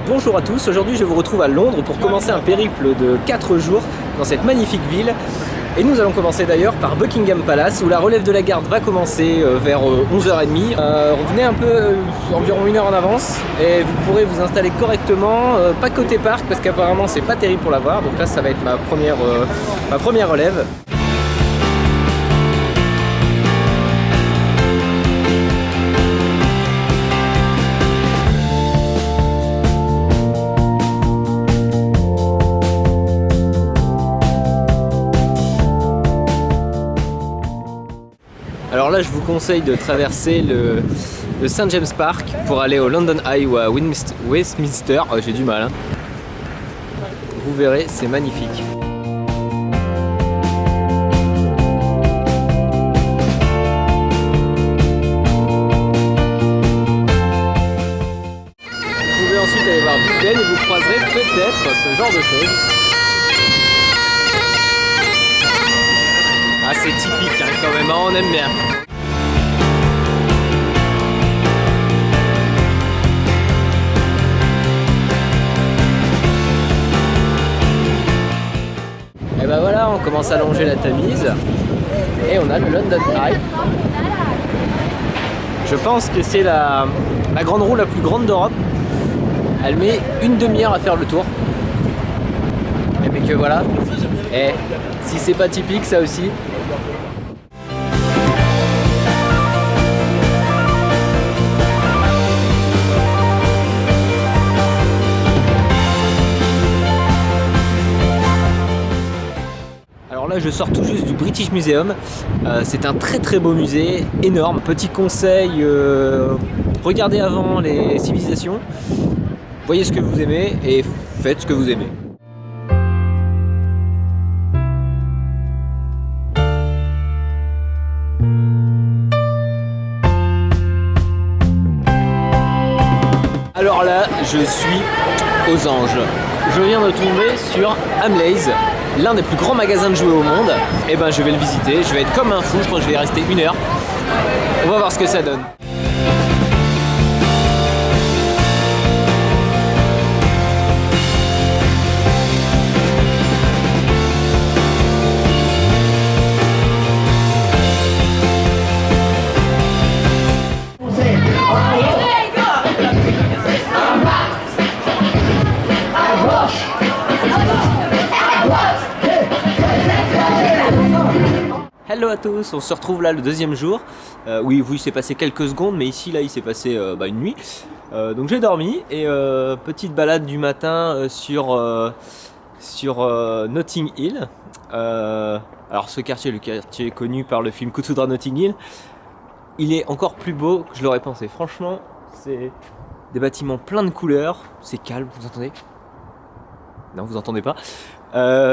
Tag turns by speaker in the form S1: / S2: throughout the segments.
S1: Bonjour à tous, aujourd'hui je vous retrouve à Londres pour commencer un périple de 4 jours dans cette magnifique ville. Et nous allons commencer d'ailleurs par Buckingham Palace où la relève de la garde va commencer vers 11h30. Revenez un peu, environ 1 heure en avance et vous pourrez vous installer correctement, pas côté parc parce qu'apparemment c'est pas terrible pour la voir. Donc là ça va être ma première relève. Alors là je vous conseille de traverser le St James Park pour aller au London Eye ou à Westminster. Oh, j'ai du mal hein. Vous verrez, c'est magnifique. Vous pouvez ensuite aller voir Big Ben et vous croiserez peut-être ce genre de choses. Ah c'est typique hein, quand même, on aime bien. Et ben voilà, on commence à longer la Tamise et on a le London Eye. Je pense que c'est la grande roue la plus grande d'Europe. Elle met une demi-heure à faire le tour. Mais que voilà. Et si c'est pas typique ça aussi. Alors là je sors tout juste du British Museum, c'est un très beau musée, énorme. Petit conseil, regardez avant les civilisations, voyez ce que vous aimez et faites ce que vous aimez. Alors là je suis aux anges, je viens de tomber sur Hamleys, l'un des plus grands magasins de jouets au monde. Et ben je vais le visiter, je vais être comme un fou, je pense que je vais y rester 1 heure. On va voir ce que ça donne. Hello à tous, on se retrouve là le 2e jour. Oui, il s'est passé quelques secondes, mais ici là il s'est passé une nuit. Donc j'ai dormi et petite balade du matin sur Notting Hill. Alors ce quartier, le quartier connu par le film Coup de foudre à Notting Hill, il est encore plus beau que je l'aurais pensé. Franchement, c'est des bâtiments pleins de couleurs, c'est calme, vous entendez? Non, vous entendez pas.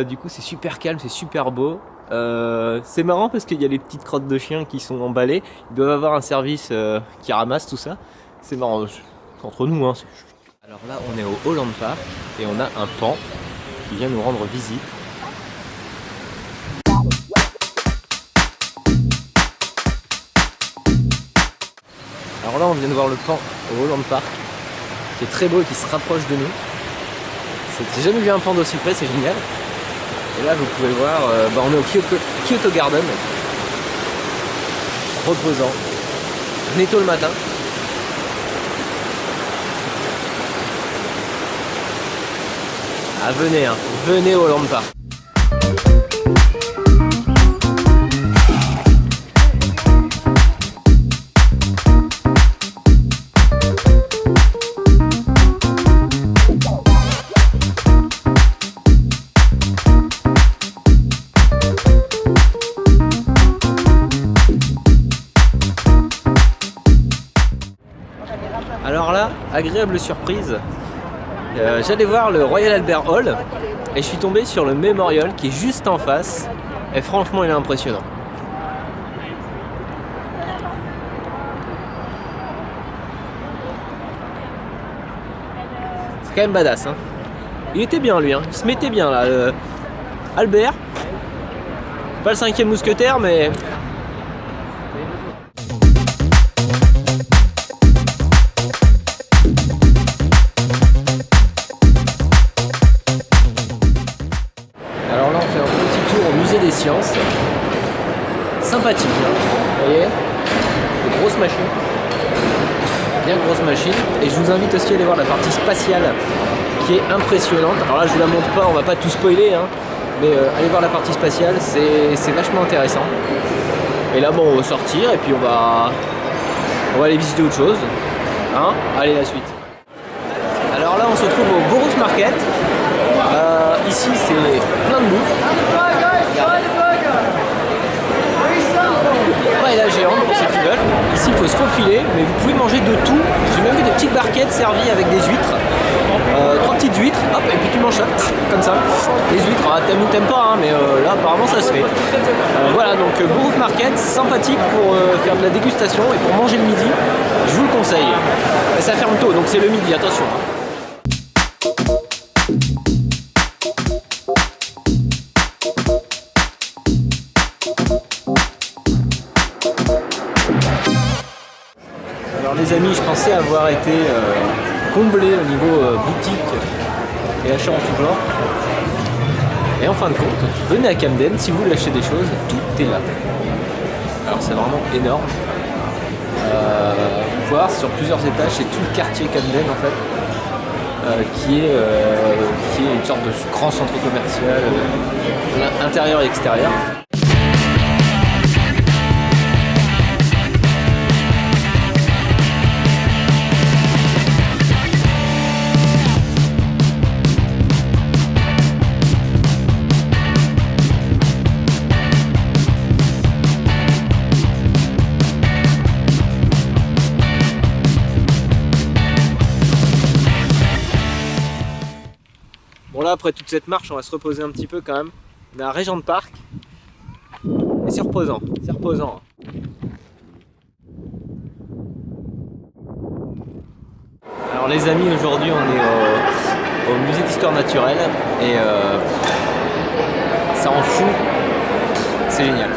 S1: Du coup c'est super calme, c'est super beau. C'est marrant parce qu'il y a les petites crottes de chiens qui sont emballées. Ils doivent avoir un service qui ramasse tout ça. C'est marrant, c'est entre nous hein. Alors là on est au Holland Park et on a un pan qui vient nous rendre visite. Alors là on vient de voir le pan au Holland Park qui est très beau et qui se rapproche de nous. J'ai jamais vu un pan d'aussi près, c'est génial. Et là vous pouvez voir, on est au Kyoto Garden, reposant. Venez tôt le matin. Ah venez, hein, venez au Holland Park. Alors là, agréable surprise, j'allais voir le Royal Albert Hall et je suis tombé sur le Memorial qui est juste en face et franchement il est impressionnant. C'est quand même badass hein. Il était bien lui, hein. Il se mettait bien là. Albert, pas le 5e mousquetaire mais... sympathique. Hein. Vous voyez, des grosses machines. Bien grosse machine. Et je vous invite aussi à aller voir la partie spatiale qui est impressionnante. Alors là, je vous la montre pas, on va pas tout spoiler, hein, mais allez voir la partie spatiale, c'est vachement intéressant. Et là, bon, on va sortir et puis on va aller visiter autre chose. Hein. Allez, la suite. Alors là, on se trouve au Borough Market. Ici, c'est plein de bouffe. Pas est la géante pour ceux qui veulent. Ici, il faut se faufiler, mais vous pouvez manger de tout. J'ai même vu des petites barquettes servies avec des huîtres. 3 petites huîtres, hop, et puis tu manges ça, comme ça. Les huîtres, t'aimes ou t'aimes pas, hein, mais là, apparemment, ça se fait. Voilà, donc Borough Market, sympathique pour faire de la dégustation et pour manger le midi. Je vous le conseille. Ça ferme tôt, donc c'est le midi, attention. Alors les amis, je pensais avoir été comblé au niveau boutique et achat en tout genre. Et en fin de compte, venez à Camden, si vous voulez acheter des choses, tout est là. Alors c'est vraiment énorme. Vous pouvez voir sur plusieurs étages, c'est tout le quartier Camden en fait, qui est une sorte de grand centre commercial, intérieur et extérieur. Bon là, après toute cette marche, on va se reposer un petit peu quand même. On est à Regent Park. Et c'est reposant, c'est reposant. Alors les amis, aujourd'hui on est au musée d'histoire naturelle et ça en fout, c'est génial.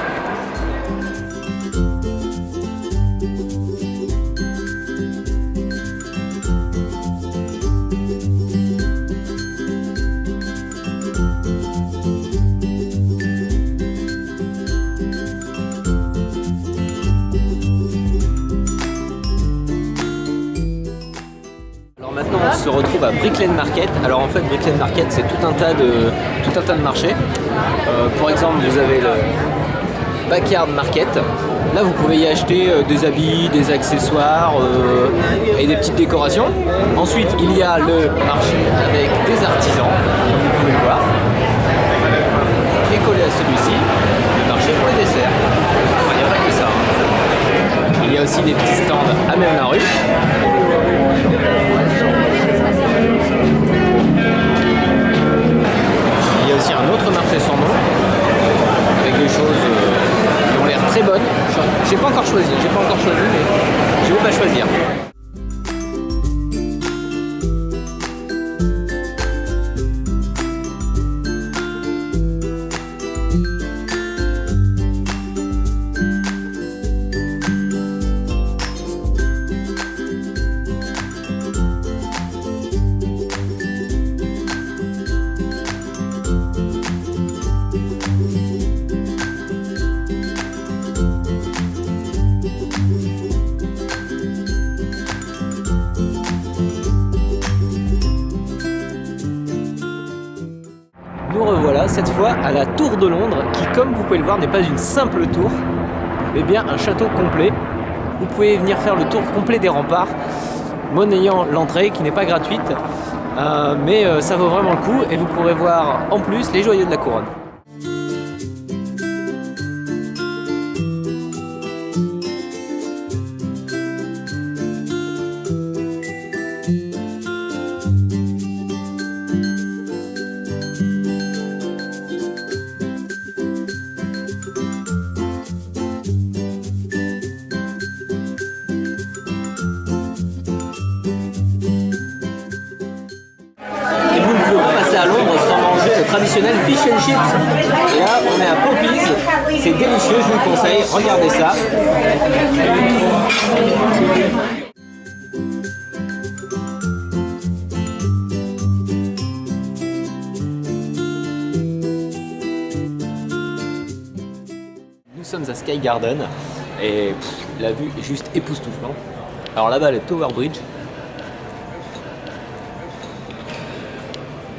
S1: Maintenant on se retrouve à Brick Lane Market. Alors en fait Brick Lane Market c'est tout un tas de marchés. Par exemple vous avez le Backyard Market. Là vous pouvez y acheter des habits, des accessoires et des petites décorations. Ensuite il y a le marché avec des artisans, comme vous pouvez le voir. Et collé à celui-ci, le marché pour les desserts. Enfin, il n'y a pas que ça. Hein. Il y a aussi des petits stands à même la rue. Il y a aussi un autre marché sans nom avec des choses qui ont l'air très bonnes. J'ai pas encore choisi, mais je vais pas choisir. Nous revoilà cette fois à la Tour de Londres qui, comme vous pouvez le voir, n'est pas une simple tour mais bien un château complet. Vous pouvez venir faire le tour complet des remparts monnayant l'entrée qui n'est pas gratuite mais ça vaut vraiment le coup et vous pourrez voir en plus les joyaux de la couronne. À Londres sans manger le traditionnel fish and chips. Et là on est à Poppy's, c'est délicieux, je vous le conseille, regardez ça. Nous sommes à Sky Garden et la vue est juste époustouflante. Alors là-bas, le Tower Bridge.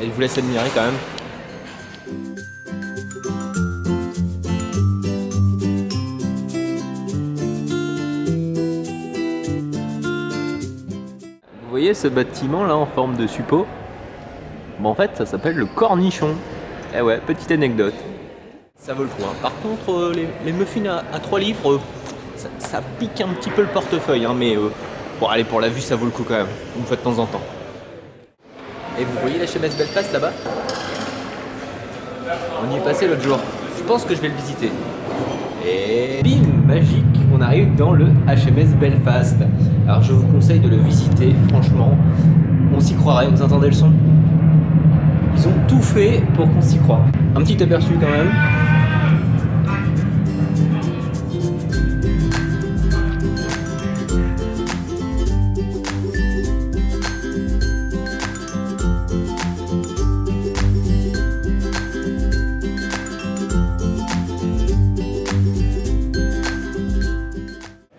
S1: Et je vous laisse admirer quand même. Vous voyez ce bâtiment là en forme de suppôt? Bon, en fait, ça s'appelle le Cornichon. Eh ouais, petite anecdote. Ça vaut le coup. Hein. Par contre, les muffins à 3 livres, ça pique un petit peu le portefeuille. Hein, mais bon, allez, pour la vue, ça vaut le coup quand même. Une fois de temps en temps. Et vous voyez l'HMS Belfast là-bas? On y est passé l'autre jour. Je pense que je vais le visiter. Et bim, magique, on arrive dans le HMS Belfast. Alors je vous conseille de le visiter, franchement. On s'y croirait, vous entendez le son? Ils ont tout fait pour qu'on s'y croie. Un petit aperçu quand même.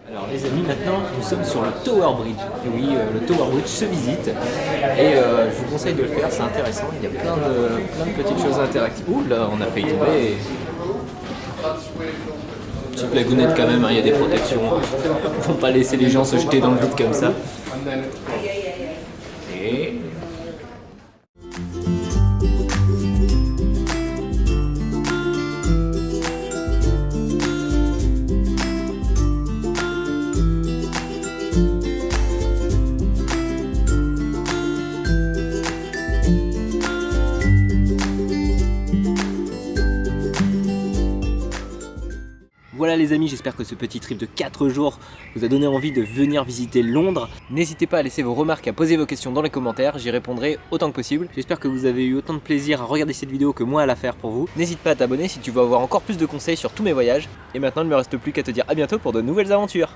S1: Alors les amis, maintenant nous sommes sur le Tower Bridge. Et oui, le Tower Bridge se visite. Et je vous conseille de le faire, c'est intéressant. Il y a plein de petites choses interactives. Ouh là, on a failli tomber. Petite lagounette quand même, hein, il y a des protections. Faut pas laisser les gens se jeter dans le vide comme ça. Et... Voilà les amis, j'espère que ce petit trip de 4 jours vous a donné envie de venir visiter Londres. N'hésitez pas à laisser vos remarques, à poser vos questions dans les commentaires, j'y répondrai autant que possible. J'espère que vous avez eu autant de plaisir à regarder cette vidéo que moi à la faire pour vous. N'hésite pas à t'abonner si tu veux avoir encore plus de conseils sur tous mes voyages. Et maintenant il ne me reste plus qu'à te dire à bientôt pour de nouvelles aventures.